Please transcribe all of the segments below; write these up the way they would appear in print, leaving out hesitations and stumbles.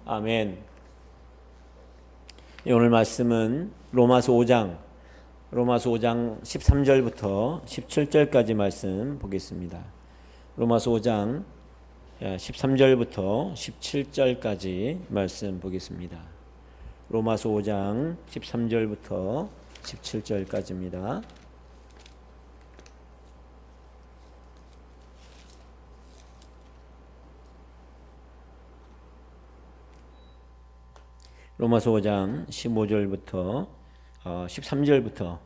아멘. 오늘 말씀은 로마서 5장 13절부터 17절까지 말씀 보겠습니다. 로마서 5장 13절부터 17절까지 말씀 보겠습니다. 로마서 5장 13절부터 17절까지입니다. 로마서 5장 15절부터 13절부터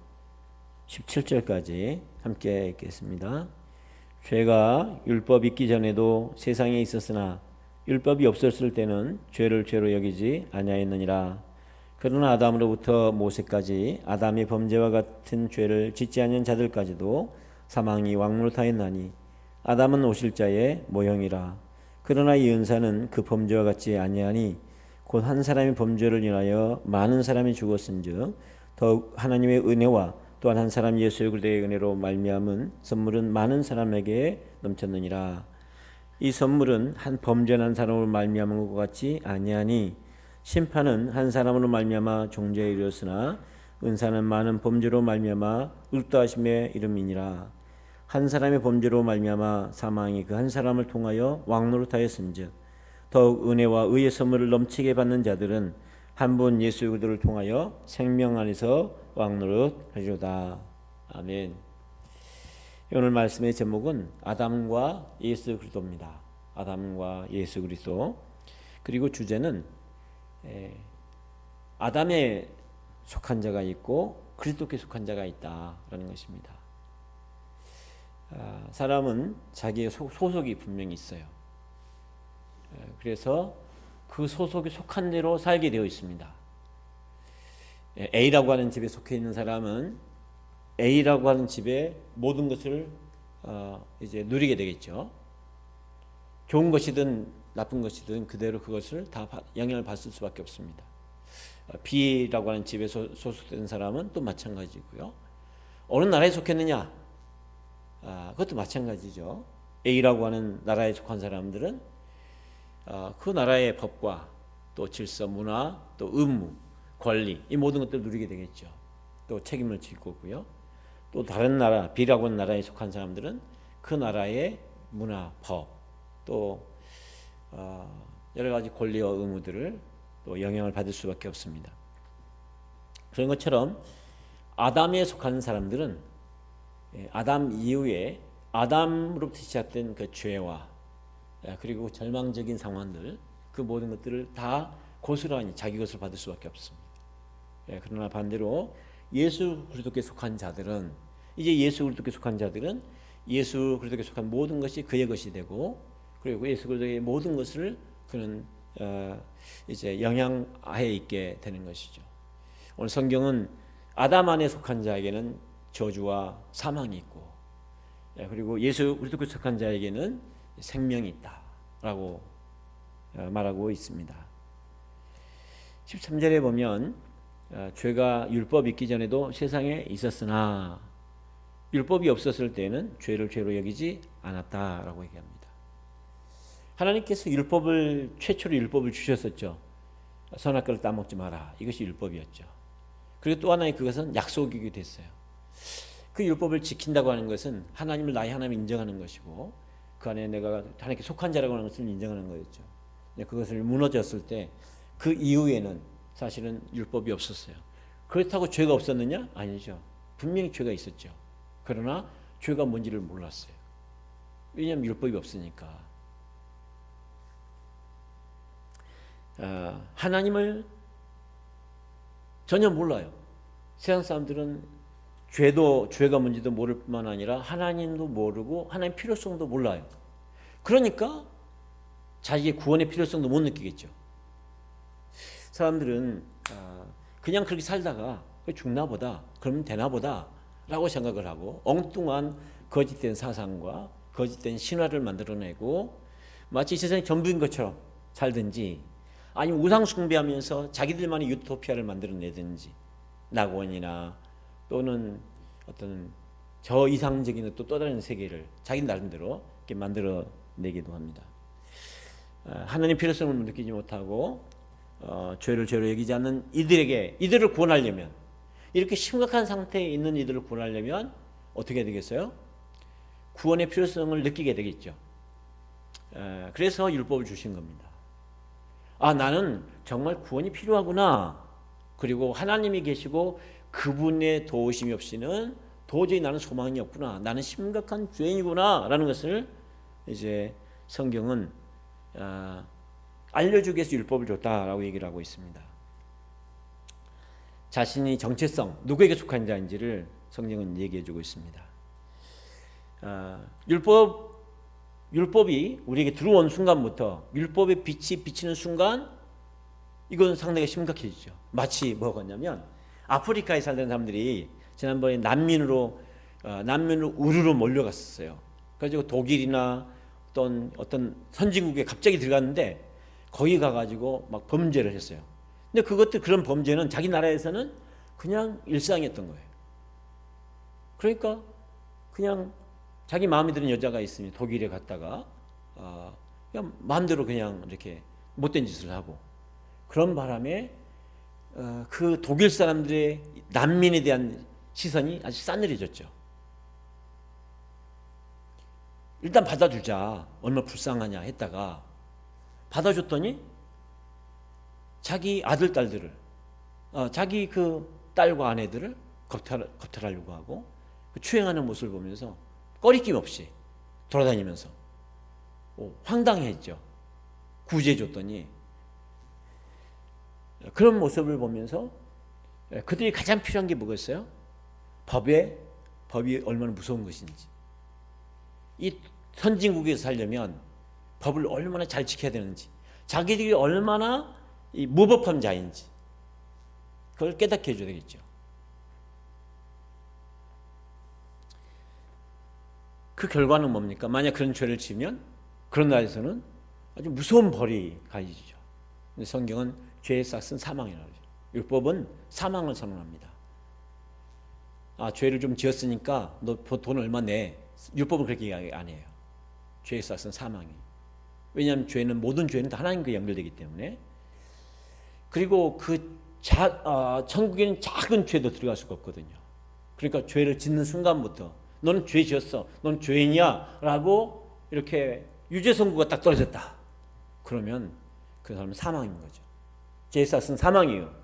17절까지 함께 읽겠습니다. 죄가 율법 있기 전에도 세상에 있었으나 율법이 없었을 때는 죄를 죄로 여기지 아니하였느니라. 그러나 아담으로부터 모세까지 아담의 범죄와 같은 죄를 짓지 않은 자들까지도 사망이 왕노릇하였나니 아담은 오실 자의 모형이라. 그러나 이 은사는 그 범죄와 같지 아니하니 곧 한 사람의 범죄를 인하여 많은 사람이 죽었은즉 더욱 하나님의 은혜와 또한 한 사람 예수 그리스도의 은혜로 말미암은 선물은 많은 사람에게 넘쳤느니라. 이 선물은 한 범죄한 사람으로 말미암은 것 같지 아니하니 심판은 한 사람으로 말미암아 종죄에 이르렀으나 은사는 많은 범죄로 말미암아 의롭다하심에 이름이니라. 한 사람의 범죄로 말미암아 사망이 그 한 사람을 통하여 왕노릇하였은즉 더욱 은혜와 의의 선물을 넘치게 받는 자들은 한 분 예수 그리스도를 통하여 생명 안에서 왕노릇하리로다. 아멘. 오늘 말씀의 제목은 아담과 예수 그리스도입니다. 아담과 예수 그리스도. 그리고 주제는 아담에 속한 자가 있고 그리스도께 속한 자가 있다라는 것입니다. 사람은 자기의 소속이 분명히 있어요. 그래서 그 소속에 속한 대로 살게 되어 있습니다. A라고 하는 집에 속해 있는 사람은 A라고 하는 집의 모든 것을 이제 누리게 되겠죠. 좋은 것이든 나쁜 것이든 그대로 그것을 다 영향을 받을 수밖에 없습니다. B라고 하는 집에 소속된 사람은 또 마찬가지고요. 어느 나라에 속했느냐? 그것도 마찬가지죠. A라고 하는 나라에 속한 사람들은 그 나라의 법과 또 질서, 문화, 또 의무, 권리 이 모든 것들을 누리게 되겠죠. 또 책임을 질 거고요. 또 다른 나라, B라고 하는 나라에 속한 사람들은 그 나라의 문화, 법, 또 여러 가지 권리와 의무들을 또 영향을 받을 수밖에 없습니다. 그런 것처럼 아담에 속한 사람들은 아담 이후에 아담으로부터 시작된 그 죄와 그리고 절망적인 상황들 그 모든 것들을 다 고스란히 자기 것을 받을 수밖에 없습니다. 그러나 반대로 예수 그리스도께 속한 자들은 이제 예수 그리스도께 속한 자들은 예수 그리스도께 속한 모든 것이 그의 것이 되고 그리고 예수 그리스도의 모든 것을 그는 이제 영향하에 있게 되는 것이죠. 오늘 성경은 아담 안에 속한 자에게는 저주와 사망이 있고 그리고 예수 그리스도께 속한 자에게는 생명이 있다라고 말하고 있습니다. 13절에 보면 죄가 율법 있기 전에도 세상에 있었으나 율법이 없었을 때는 죄를 죄로 여기지 않았다라고 얘기합니다. 하나님께서 최초로 율법을 주셨었죠. 선악과를 따먹지 마라. 이것이 율법이었죠. 그리고 또 하나의 그것은 약속이기도 했어요. 그 율법을 지킨다고 하는 것은 하나님을 나의 하나님 인정하는 것이고 그 안에 내가 하나님께 속한 자라고 하는 것을 인정하는 거였죠. 그것을 무너졌을 때 그 이후에는 사실은 율법이 없었어요. 그렇다고 죄가 없었느냐? 아니죠. 분명히 죄가 있었죠. 그러나 죄가 뭔지를 몰랐어요. 왜냐하면 율법이 없으니까. 하나님을 전혀 몰라요. 세상 사람들은 죄가 뭔지도 모를 뿐만 아니라 하나님도 모르고 하나님 필요성도 몰라요. 그러니까 자기의 구원의 필요성도 못 느끼겠죠. 사람들은 그냥 그렇게 살다가 죽나 보다, 그러면 되나 보다 라고 생각을 하고 엉뚱한 거짓된 사상과 거짓된 신화를 만들어내고 마치 세상이 전부인 것처럼 살든지 아니면 우상 숭배하면서 자기들만의 유토피아를 만들어내든지 낙원이나 또는 어떤 저 이상적인 또 다른 세계를 자기 나름대로 이렇게 만들어내기도 합니다. 하나님 필요성을 느끼지 못하고 죄를 죄로 여기지 않는 이들을 구원하려면, 이렇게 심각한 상태에 있는 이들을 구원하려면 어떻게 되겠어요? 구원의 필요성을 느끼게 되겠죠. 그래서 율법을 주신 겁니다. 나는 정말 구원이 필요하구나. 그리고 하나님이 계시고 그분의 도우심이 없이는 도저히 나는 소망이 없구나. 나는 심각한 죄인이구나. 라는 것을 이제 성경은 알려주기 위해서 율법을 줬다라고 얘기를 하고 있습니다. 자신이 정체성, 누구에게 속한 자인지를 성경은 얘기해주고 있습니다. 율법이 우리에게 들어온 순간부터, 율법의 빛이 비치는 순간 이건 상당히 심각해지죠. 마치 뭐가 같냐면 아프리카에 살던 사람들이 지난번에 난민으로 우르르 몰려갔었어요. 그래가지고 독일이나 어떤 선진국에 갑자기 들어갔는데 거기 가가지고 막 범죄를 했어요. 근데 그런 범죄는 자기 나라에서는 그냥 일상이었던 거예요. 그러니까 그냥 자기 마음에 드는 여자가 있으면 독일에 갔다가 그냥 마음대로 그냥 이렇게 못된 짓을 하고, 그런 바람에 그 독일 사람들의 난민에 대한 시선이 아주 싸늘해졌죠. 일단 받아주자, 얼마나 불쌍하냐 했다가 받아줬더니 자기 아들, 딸들을, 자기 그 딸과 아내들을 겁탈하려고 하고 추행하는 모습을 보면서 꺼리낌 없이 돌아다니면서 황당했죠. 구제해줬더니 그런 모습을 보면서 그들이 가장 필요한 게 뭐겠어요? 법이 얼마나 무서운 것인지, 이 선진국에서 살려면 법을 얼마나 잘 지켜야 되는지, 자기들이 얼마나 이 무법한 자인지 그걸 깨닫게 해줘야 되겠죠. 그 결과는 뭡니까? 만약 그런 죄를 지으면 그런 나라에서는 아주 무서운 벌이 가해지죠. 근데 성경은 죄의 싹은 사망이라고 하죠. 율법은 사망을 선언합니다. 죄를 좀 지었으니까 너 돈 얼마 내. 율법은 그렇게 이야기 안 해요. 죄의 싹은 사망이. 왜냐하면 모든 죄는 다 하나님과 연결되기 때문에. 그리고 천국에는 작은 죄도 들어갈 수가 없거든요. 그러니까 죄를 짓는 순간부터 너는 죄 지었어, 너는 죄인이야 라고 이렇게 유죄 선고가 딱 떨어졌다. 그러면 그 사람은 사망인 거죠. 죄의 싹은 사망이에요.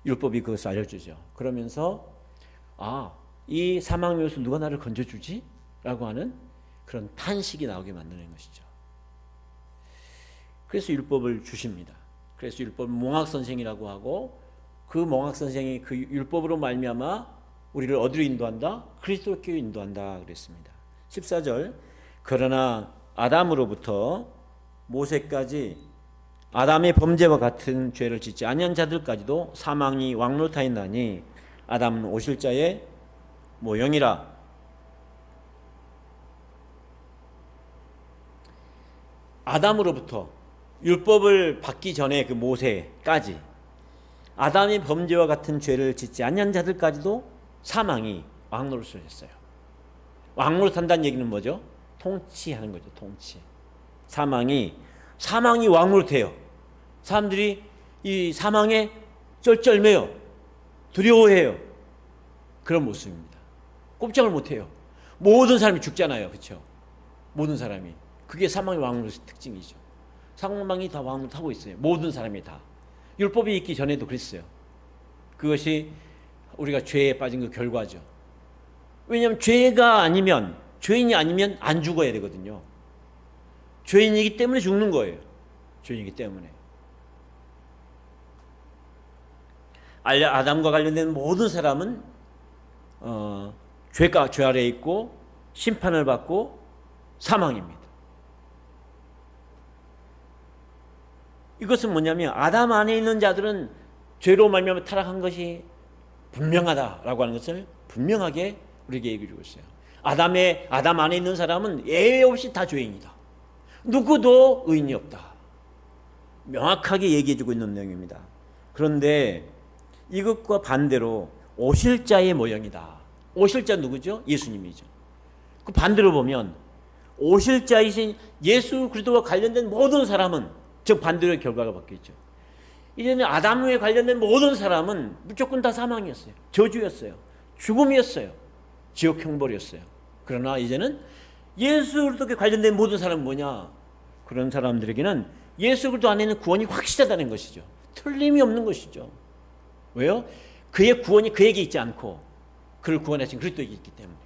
율법이 그것을 알려주죠. 그러면서 이 사망에서 누가 나를 건져주지? 라고 하는 그런 탄식이 나오게 만드는 것이죠. 그래서 율법을 주십니다. 그래서 율법은 몽학선생이라고 하고, 그 몽학선생이 그 율법으로 말미암아 우리를 어디로 인도한다? 그리스도께로 인도한다 그랬습니다. 14절, 그러나 아담으로부터 모세까지 아담의 범죄와 같은 죄를 짓지 아니한 자들까지도 사망이 왕노타인다니 아담은 오실 자의 모형이라. 아담으로부터 율법을 받기 전에 그 모세까지 아담의 범죄와 같은 죄를 짓지 아니한 자들까지도 사망이 왕노릇을 했어요. 왕노릇한다는 얘기는 뭐죠? 통치하는 거죠. 통치. 사망이 왕노릇해요. 사람들이 이 사망에 쩔쩔매요. 두려워해요. 그런 모습입니다. 꼼짝을 못해요. 모든 사람이 죽잖아요. 그렇죠? 모든 사람이. 그게 사망의 왕노릇의 특징이죠. 사망이 다 왕노릇하고 있어요. 모든 사람이 다. 율법이 있기 전에도 그랬어요. 그것이 우리가 죄에 빠진 그 결과죠. 왜냐하면 죄인이 아니면 안 죽어야 되거든요. 죄인이기 때문에 죽는 거예요. 죄인이기 때문에. 아담과 관련된 모든 사람은 죄 아래에 있고 심판을 받고 사망입니다. 이것은 뭐냐면 아담 안에 있는 자들은 죄로 말미암아 타락한 것이 분명하다라고 하는 것을 분명하게 우리에게 얘기해 주고 있어요. 아담 안에 있는 사람은 예외 없이 다 죄인이다. 누구도 의인이 없다. 명확하게 얘기해 주고 있는 내용입니다. 그런데 이것과 반대로 오실 자의 모형이다. 오실 자 누구죠? 예수님이죠. 그 반대로 보면 오실 자이신 예수 그리스도와 관련된 모든 사람은 정반대로 결과가 바뀌었죠. 이제는 아담에 관련된 모든 사람은 무조건 다 사망이었어요. 저주였어요. 죽음이었어요. 지옥 형벌이었어요. 그러나 이제는 예수 그리스도에 관련된 모든 사람은 뭐냐? 그런 사람들에게는 예수 그리스도 안에는 구원이 확실하다는 것이죠. 틀림이 없는 것이죠. 왜요? 그의 구원이 그에게 있지 않고 그를 구원하신 그리스도에게 있기 때문에.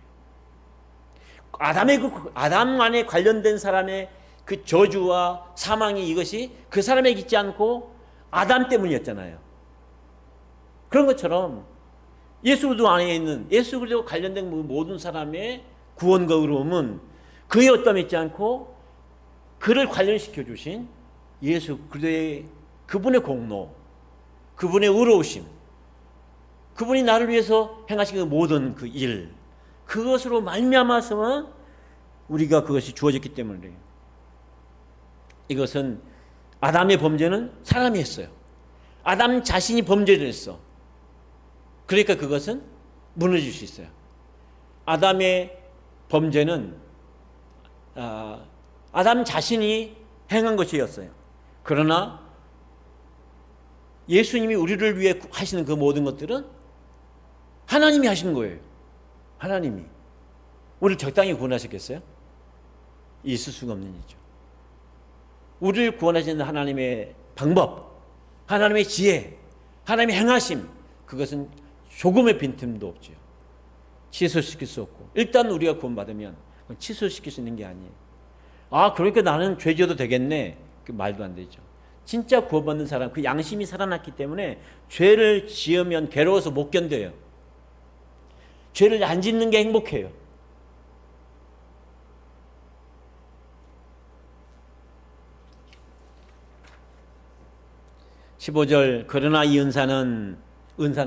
아담 안에 관련된 사람의 그 저주와 사망이 이것이 그 사람에게 있지 않고 아담 때문이었잖아요. 그런 것처럼 예수 그리스도 안에 있는 예수 그리스도와 관련된 모든 사람의 구원과 의로움은 그의 어떠함이 있지 않고 그를 관련시켜 주신 예수 그리스도의 그분의 공로, 그분의 의로우심, 그분이 나를 위해서 행하신 그 모든 그 일, 그것으로 말미암아서 우리가 그것이 주어졌기 때문에 이것은 아담의 범죄는 사람이 했어요. 아담 자신이 범죄를 했어. 그러니까 그것은 무너질 수 있어요. 아담의 범죄는 아담 자신이 행한 것이었어요. 그러나 예수님이 우리를 위해 하시는 그 모든 것들은 하나님이 하신 거예요. 하나님이. 우리를 적당히 구원하셨겠어요? 있을 수가 없는 일이죠. 우리를 구원하시는 하나님의 방법, 하나님의 지혜, 하나님의 행하심, 그것은 조금의 빈틈도 없죠. 취소시킬 수 없고, 일단 우리가 구원받으면 취소시킬 수 있는 게 아니에요. 아, 그러니까 나는 죄 지어도 되겠네. 그 말도 안 되죠. 진짜 구원받는 사람, 그 양심이 살아났기 때문에 죄를 지으면 괴로워서 못 견뎌요. 죄를 안 짓는 게 행복해요. (15절) 그러나 이 은사는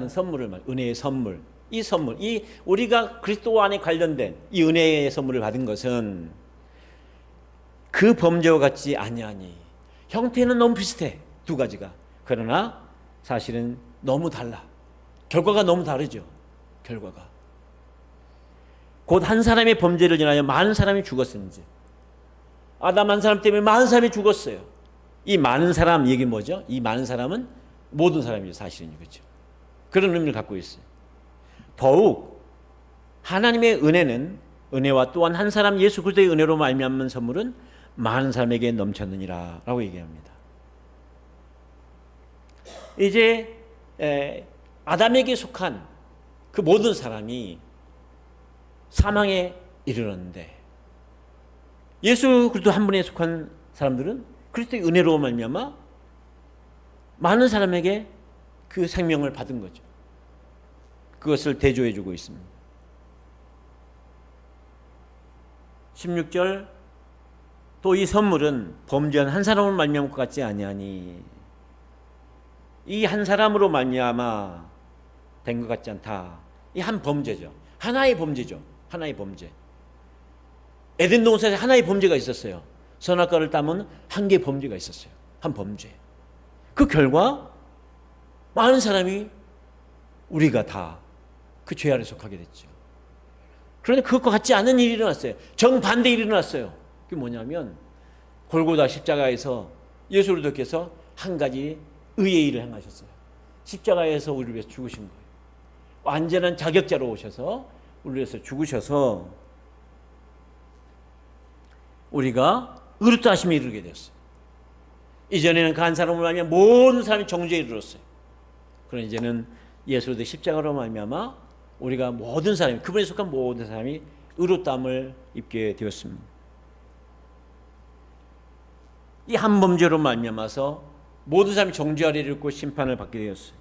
선물을 말, 은혜의 선물. 이 선물, 이 우리가 그리스도 안에 관련된 이 은혜의 선물을 받은 것은 그 범죄와 같지 아니하니. 형태는 너무 비슷해, 두 가지가. 그러나 사실은 너무 달라. 결과가 너무 다르죠. 결과가. 곧 한 사람의 범죄를 인하여 많은 사람이 죽었는지. 아담 한 사람 때문에 많은 사람이 죽었어요. 이 많은 사람 얘기 뭐죠? 이 많은 사람은 모든 사람이죠. 사실은 그렇죠. 그런 의미를 갖고 있어요. 더욱 하나님의 은혜는 은혜와 또한 한 사람 예수 그리스도의 은혜로 말미암은 선물은 많은 사람에게 넘쳤느니라 라고 얘기합니다. 이제 아담에게 속한 그 모든 사람이 사망에 이르렀는데 예수 그리스도 한 분에 속한 사람들은 그리스도의 은혜로 말미암아 많은 사람에게 그 생명을 받은 거죠. 그것을 대조해 주고 있습니다. 16절 또 이 선물은 범죄한 한 사람을 말미암은 것 같지 아니하니. 이 한 사람으로 말미암아 된 것 같지 않다. 이 한 범죄죠. 하나의 범죄죠. 하나의 범죄. 에덴 동산에 하나의 범죄가 있었어요. 선악과를 따면 한 개의 범죄가 있었어요. 한 범죄. 그 결과 많은 사람이 우리가 다 그 죄 아래 속하게 됐죠. 그런데 그것과 같지 않은 일이 일어났어요. 정반대 일이 일어났어요. 그게 뭐냐면 골고다 십자가에서 예수 그리스도께서 한 가지 의의 일을 행하셨어요. 십자가에서 우리를 위해서 죽으신 거예요. 완전한 자격자로 오셔서 우리를 위해서 죽으셔서 우리가 의롭다 하심에 이르게 되었어요. 이전에는 그 한 사람으로 말미암아 모든 사람이 정죄에 이르렀어요. 그러나 이제는 예수 그리스도 십자가로 말미암아 우리가 모든 사람이, 그분에 속한 모든 사람이 의롭다함을 입게 되었습니다. 이 한 범죄로 말미암아서 모든 사람이 정죄 아래 이르고 심판을 받게 되었어요.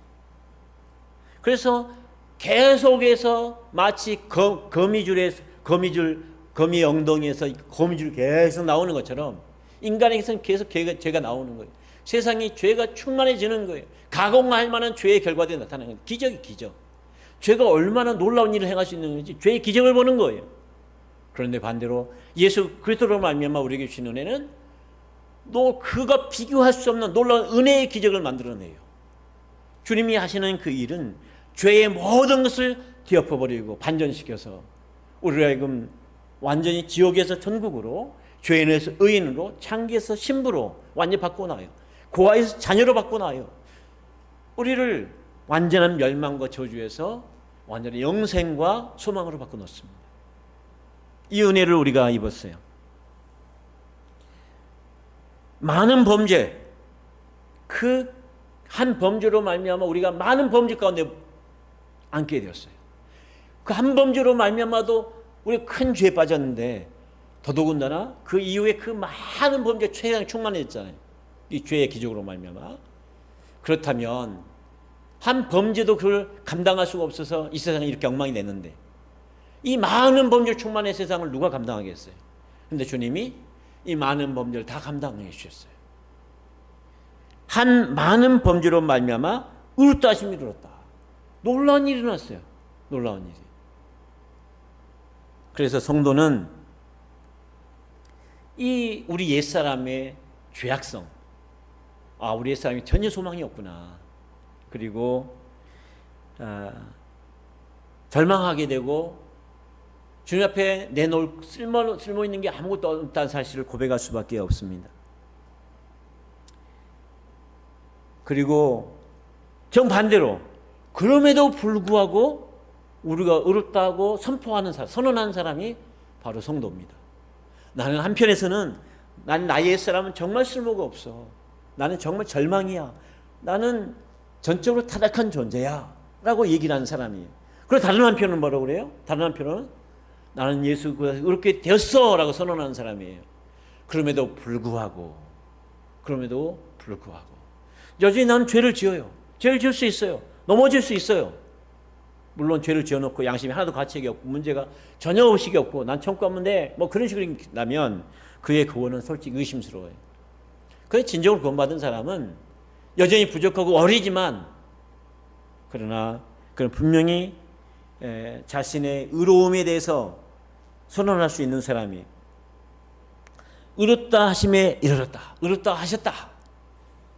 그래서 계속해서 마치 거미 엉덩이에서 거미줄 계속 나오는 것처럼 인간에게서는 계속 죄가 나오는 거예요. 세상이 죄가 충만해지는 거예요. 가공할 만한 죄의 결과들이 나타나는 거예요. 기적이 기적. 죄가 얼마나 놀라운 일을 행할 수 있는 건지 죄의 기적을 보는 거예요. 그런데 반대로 예수 그리스도로 말미암아 우리에게 주신 은혜는 그가 비교할 수 없는 놀라운 은혜의 기적을 만들어내요. 주님이 하시는 그 일은 죄의 모든 것을 뒤엎어버리고 반전시켜서 우리로 하여금 완전히 지옥에서 천국으로, 죄인에서 의인으로, 창기에서 신부로 완전히 바꿔놔요. 고아에서 자녀로 바꿔놔요. 우리를 완전한 멸망과 저주에서 완전히 영생과 소망으로 바꿔놓습니다. 이 은혜를 우리가 입었어요. 많은 범죄, 그 한 범죄로 말미암아 우리가 많은 범죄 가운데 앉게 되었어요. 그 한 범죄로 말미암아도 우리 큰 죄에 빠졌는데, 더더군다나 그 이후에 그 많은 범죄 최강이 충만해졌잖아요. 이 죄의 기적으로 말미암아. 그렇다면 한 범죄도 그걸 감당할 수가 없어서 이 세상이 이렇게 엉망이 됐는데, 이 많은 범죄 충만의 세상을 누가 감당하겠어요? 그런데 주님이 이 많은 범죄를 다 감당해 주셨어요. 한 많은 범죄로 말미암아 의롭다 하심이 이르렀다. 놀라운 일이 일어났어요. 놀라운 일이. 그래서 성도는 이 우리 옛사람의 죄악성, 우리 옛사람이 전혀 소망이 없구나, 그리고 절망하게 되고 주님 앞에 내놓을 쓸모 있는 게 아무것도 없다는 사실을 고백할 수밖에 없습니다. 그리고 정반대로 그럼에도 불구하고 우리가 의롭다고 선포하는 사람, 선언하는 사람이 바로 성도입니다. 나는 한편에서는 나는 나의 옛사람은 정말 쓸모가 없어, 나는 정말 절망이야, 나는 전적으로 타락한 존재야 라고 얘기를 하는 사람이에요. 그리고 다른 한편은 뭐라고 그래요? 다른 한편은 나는 예수가 의롭게 되었어 라고 선언하는 사람이에요. 그럼에도 불구하고 여전히 나는 죄를 지어요. 죄를 지을 수 있어요. 넘어질 수 있어요. 물론 죄를 지어놓고 양심이 하나도 가책이 없고 문제가 전혀 의식이 없고 난 천국 없는데 뭐 그런 식으로 나면 그의 구원은 솔직히 의심스러워요. 그래서 진정으로 구원받은 사람은 여전히 부족하고 어리지만, 그러나 그는 분명히 자신의 의로움에 대해서 선언할 수 있는 사람이, 의롭다 하심에 이르렀다, 의롭다 하셨다.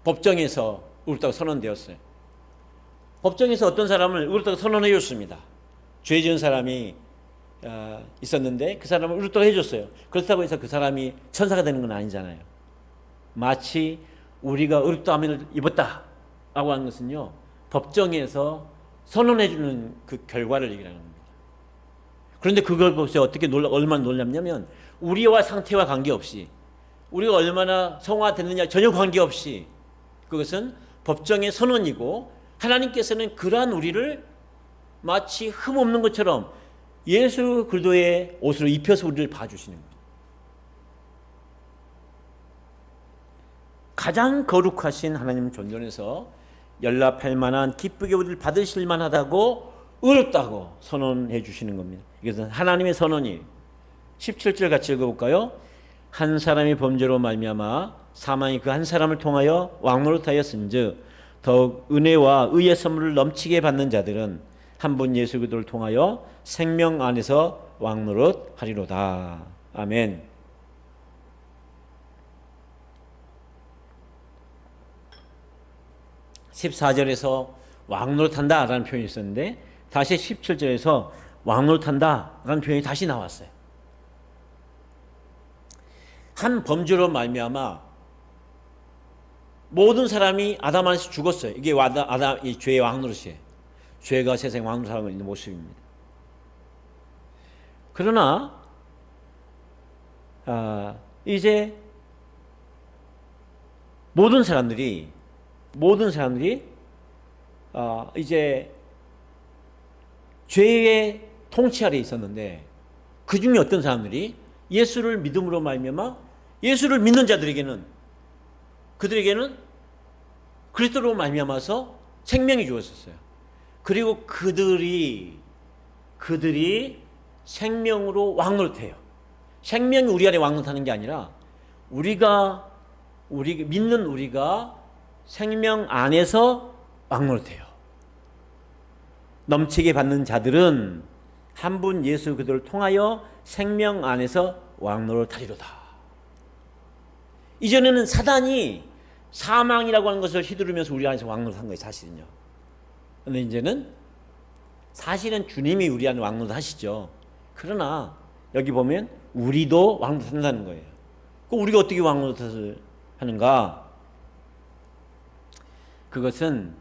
법정에서 의롭다고 선언되었어요. 법정에서 어떤 사람을 의롭다고 선언해 줬습니다. 죄 지은 사람이 있었는데 그 사람을 의롭다고 해줬어요. 그렇다고 해서 그 사람이 천사가 되는 건 아니잖아요. 마치 우리가 의롭다함을 입었다라고 하는 것은요, 법정에서 선언해 주는 그 결과를 얘기하는 겁니다. 그런데 그걸 보세요. 어떻게 얼마나 놀랍냐면, 우리와 상태와 관계없이, 우리가 얼마나 성화됐느냐 전혀 관계없이, 그것은 법정의 선언이고, 하나님께서는 그러한 우리를 마치 흠없는 것처럼 예수 그리스도의 옷으로 입혀서 우리를 봐주시는 거예요. 가장 거룩하신 하나님 존전에서 연락할 만한, 기쁘게 우리를 받으실 만하다고, 의롭다고 선언해 주시는 겁니다. 이것은 하나님의 선언이. 17절 같이 읽어볼까요? 한 사람이 범죄로 말미암아 사망이 그 한 사람을 통하여 왕노릇하였은즉 더욱 은혜와 의의 선물을 넘치게 받는 자들은 한 분 예수 그리스도를 통하여 생명 안에서 왕노릇하리로다. 아멘. (14절에서) 왕노릇한다라는 표현이 있었는데, 다시 17절에서 왕노릇한다라는 표현이 다시 나왔어요. 한 범죄로 말미암아 모든 사람이 아담 안에서 죽었어요. 이게 이 죄의 왕노릇이에요. 죄가 세상에 왕노릇하고 있는 모습입니다. 그러나 이제 모든 사람들이 이제 죄의 통치 아래 있었는데, 그 중에 어떤 사람들이 예수를 믿음으로 말미암아 예수를 믿는 자들에게는, 그들에게는 그리스도로 말미암아서 생명이 주어졌어요. 그리고 그들이 생명으로 왕노릇해요. 생명이 우리 안에 왕노릇하는 게 아니라 우리 믿는 우리가 생명 안에서 왕노릇해요. 넘치게 받는 자들은 한 분 예수 그리스도를 통하여 생명 안에서 왕노릇하리로다. 이전에는 사단이 사망이라고 하는 것을 휘두르면서 우리 안에서 왕노릇한 거예요, 사실은요. 그런데 이제는 사실은 주님이 우리 안에 왕노릇하시죠. 그러나 여기 보면 우리도 왕 노릇한다는 거예요. 그 우리가 어떻게 왕 노릇을 하는가? 그것은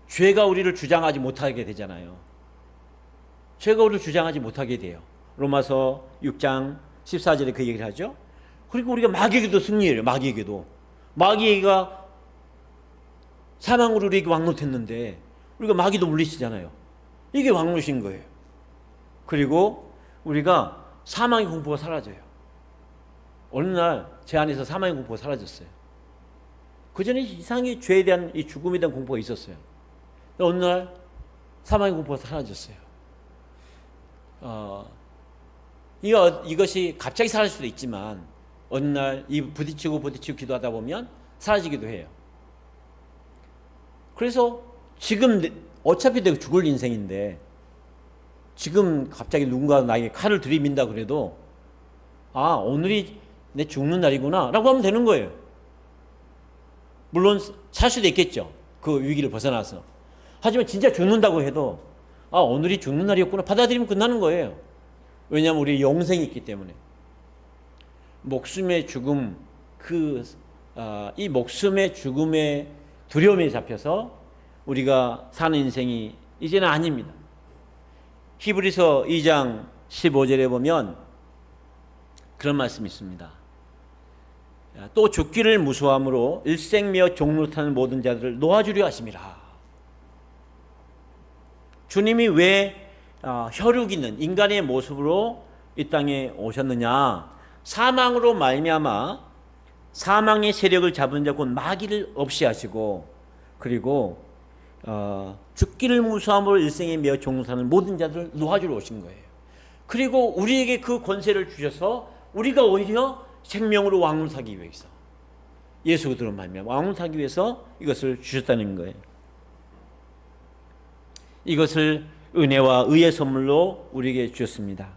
죄가 우리를 주장하지 못하게 되잖아요. 죄가 우리를 주장하지 못하게 돼요. 로마서 6장 14절에 그 얘기를 하죠. 그리고 우리가 마귀에게도 승리해요. 마귀가 사망으로 우리에게 왕노릇했는데 우리가 마귀도 물리치잖아요. 이게 왕노릇인 거예요. 그리고 우리가 사망의 공포가 사라져요. 어느 날 제 안에서 사망의 공포가 사라졌어요. 그전에 이상하게 죄에 대한 이 죽음에 대한 공포가 있었어요. 어느 날 사망의 공포가 사라졌어요. 이것이 갑자기 사라질 수도 있지만 어느 날 이 부딪히고 기도하다 보면 사라지기도 해요. 그래서 지금 어차피 내가 죽을 인생인데 지금 갑자기 누군가 나에게 칼을 들이민다 그래도 오늘이 내 죽는 날이구나 라고 하면 되는 거예요. 물론 살 수도 있겠죠. 그 위기를 벗어나서. 하지만 진짜 죽는다고 해도 오늘이 죽는 날이었구나 받아들이면 끝나는 거예요. 왜냐하면 우리 영생이 있기 때문에. 목숨의 죽음, 이 목숨의 죽음의 두려움에 잡혀서 우리가 사는 인생이 이제는 아닙니다. 히브리서 2장 15절에 보면 그런 말씀이 있습니다. 또 죽기를 무수함으로 일생며 종노릇하는 모든 자들을 놓아주려 하심이라. 주님이 왜 혈육 있는 인간의 모습으로 이 땅에 오셨느냐? 사망으로 말미암아 사망의 세력을 잡은 자 곧 마귀를 없이 하시고, 그리고 죽기를 무수함으로 일생에 매어 종노릇하는 모든 자들을 놓아주러 오신 거예요. 그리고 우리에게 그 권세를 주셔서 우리가 오히려 생명으로 왕노릇하기 위해서, 예수 그리스도로 말미암아 왕노릇하기 위해서 이것을 주셨다는 거예요. 이것을 은혜와 의의 선물로 우리에게 주셨습니다.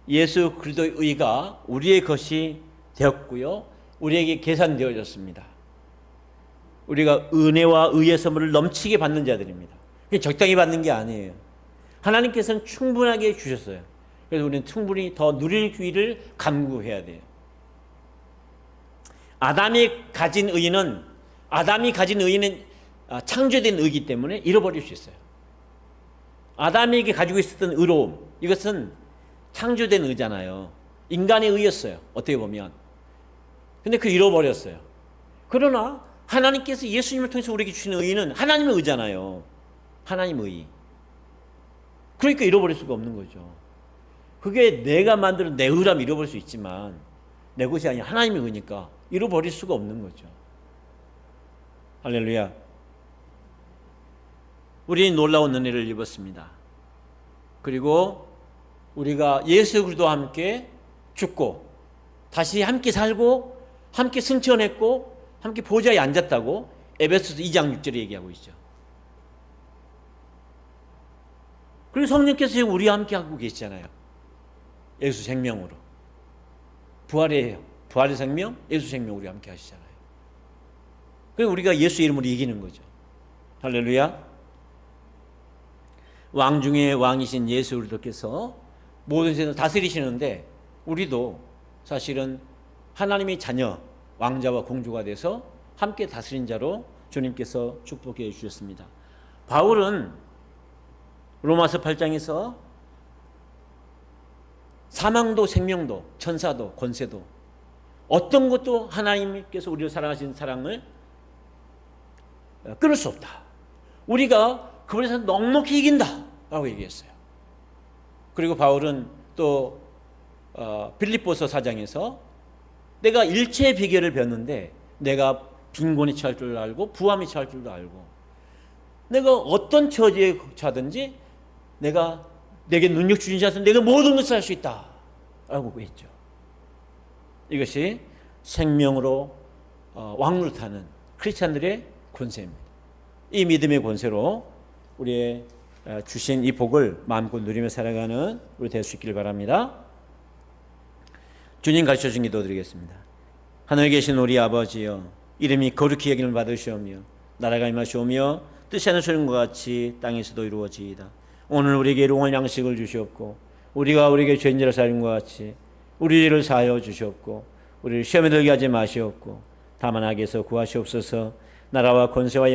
예수 그리스도의 의가 우리의 것이 되었고요, 우리에게 계산되어졌습니다. 우리가 은혜와 의의 선물을 넘치게 받는 자들입니다. 적당히 받는 게 아니에요. 하나님께서는 충분하게 주셨어요. 그래서 우리는 충분히 더 누릴 기회를 간구해야 돼요. 아담이 가진 의는 창조된 의이기 때문에 잃어버릴 수 있어요. 아담에게 가지고 있었던 의로움, 이것은 창조된 의잖아요. 인간의 의였어요, 어떻게 보면. 근데 그 잃어버렸어요. 그러나 하나님께서 예수님을 통해서 우리에게 주시는 의는 하나님의 의잖아요. 하나님의 의. 그러니까 잃어버릴 수가 없는 거죠. 그게 내가 만드는 내 의라면 잃어버릴 수 있지만 내 것이 아니라 하나님의 의니까 잃어버릴 수가 없는 거죠. 할렐루야. 우리는 놀라운 은혜를 입었습니다. 그리고 우리가 예수 그리스도와 함께 죽고 다시 함께 살고 함께 승천했고 함께 보좌에 앉았다고 에베소서 2장 6절에 얘기하고 있죠. 그리고 성령께서 지금 우리와 함께 하고 계시잖아요. 예수 생명으로. 부활의 생명, 예수 생명 우리와 함께 하시잖아요. 그리고 우리가 예수 이름으로 이기는 거죠. 할렐루야. 왕 중에 왕이신 예수 그리스도께서 모든 세상을 다스리시는데 우리도 사실은 하나님의 자녀, 왕자와 공주가 돼서 함께 다스린 자로 주님께서 축복해 주셨습니다. 바울은 로마서 8장에서 사망도 생명도 천사도 권세도 어떤 것도 하나님께서 우리를 사랑하신 사랑을 끊을 수 없다. 우리가 그분에서 넉넉히 이긴다 라고 얘기했어요. 그리고 바울은 또 빌립보서 4장에서 내가 일체의 비결을 배웠는데 내가 빈곤에 처할 줄도 알고 부함에 처할 줄도 알고 내가 어떤 처지에 처하든지 내게 능력 주신 자는 내가 모든 것을 할 수 있다 라고 했죠. 이것이 생명으로 왕노릇하는 크리스찬들의 권세입니다. 이 믿음의 권세로 우리의 주신 이 복을 마음껏 누리며 살아가는 우리 될 수 있기를 바랍니다. 주님 가르쳐주신 기도 드리겠습니다. 하늘에 계신 우리 아버지여, 이름이 거룩히 여김을 받으시오며 나라가 임하시오며 뜻이 하늘처럼 같이 땅에서도 이루어지이다. 오늘 우리에게 일용할 양식을 주시옵고 우리가 우리에게 죄인들을 사하는 것 같이 우리 죄를 사하여 주시옵고 우리를 시험에 들게 하지 마시옵고 다만 악에서 구하시옵소서. 나라와 권세와